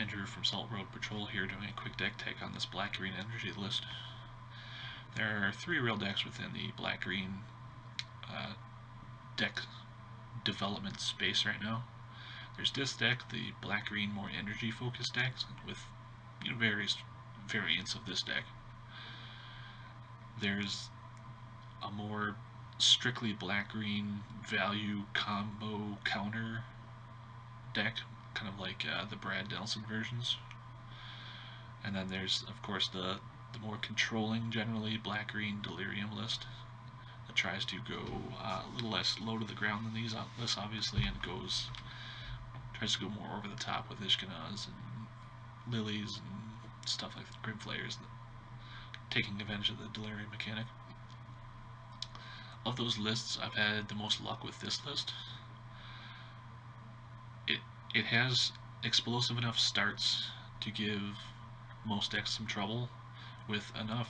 Andrew from SaltRoadPatrol here, doing a quick deck take on this black-green energy list. There are 3 real decks within the black-green deck development space right now. There's this deck, the black-green more energy-focused decks, with various variants of this deck. There's a more strictly black-green value combo counter deck, kind of like the Brad Nelson versions. And then there's, of course, the more controlling, generally black-green delirium list that tries to go a little less low to the ground than these lists, obviously, and tries to go more over the top with Ishkanaz and Lilies and stuff like Grim Flayers, taking advantage of the delirium mechanic. Of those lists, I've had the most luck with this list. It has explosive enough starts to give most decks some trouble, with enough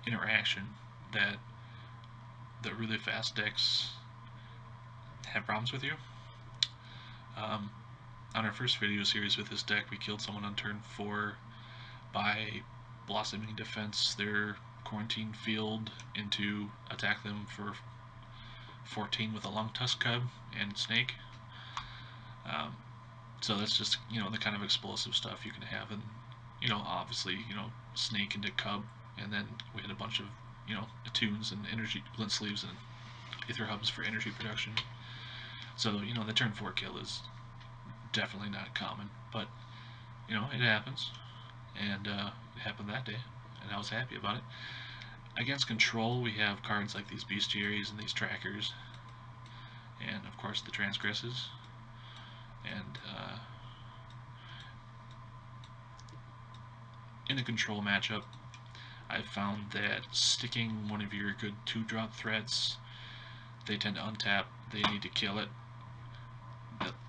interaction that the really fast decks have problems with you. On our first video series with this deck, we killed someone on turn 4 by blossoming defense their quarantine field into attack them for 14 with a long tusk cub and snake. So that's just, the kind of explosive stuff you can have, and obviously, snake into cub, and then we had a bunch of, attunes and energy glint sleeves and ether hubs for energy production. So, the turn 4 kill is definitely not common, but, it happens, and it happened that day, and I was happy about it. Against control, we have cards like these bestiaries and these trackers, and of course the transgresses, and in a control matchup, I've found that sticking one of your good 2-drop threats, they tend to untap, they need to kill it,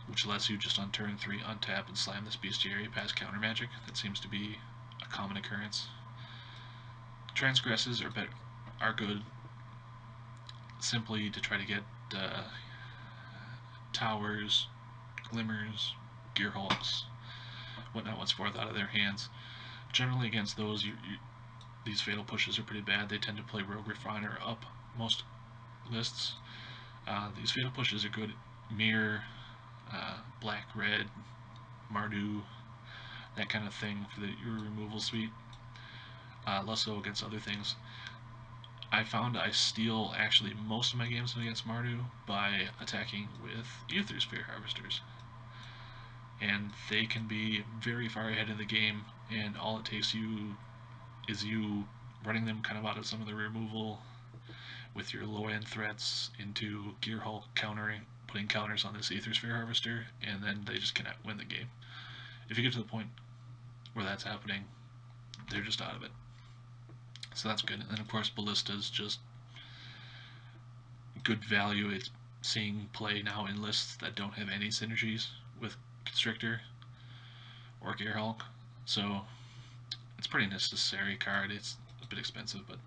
which lets you just on turn 3 untap and slam this bestiary past counter magic. That seems to be a common occurrence. Transgresses are good simply to try to get towers, glimmers, gearhulks, whatnot, what's forth out of their hands. Generally against those, these fatal pushes are pretty bad. They tend to play Rogue Refiner up most lists. These fatal pushes are good. Mirror, black, red, Mardu, that kind of thing for your removal suite. Less so against other things. I found I steal actually most of my games against Mardu by attacking with Ether Sphere Harvesters. And they can be very far ahead of the game, and all it takes is you running them kind of out of some of the removal with your low-end threats into Gearhulk countering, putting counters on this Ether Sphere Harvester, and then they just cannot win the game. If you get to the point where that's happening, they're just out of it. So that's good. And then of course Ballista's just good value. It's seeing play now in lists that don't have any synergies with Constrictor or Gearhulk. So it's a pretty necessary card. It's a bit expensive, but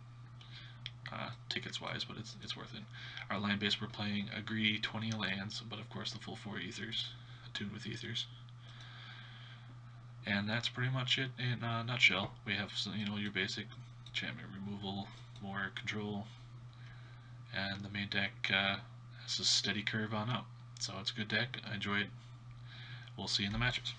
tickets wise, but it's worth it. Our land base, we're playing Agree 20 lands, but of course the full 4 ethers, attuned with ethers. And that's pretty much it in a nutshell. We have your basic enchantment removal, more control, and the main deck has a steady curve on up. So it's a good deck. I enjoy it. We'll see you in the matches.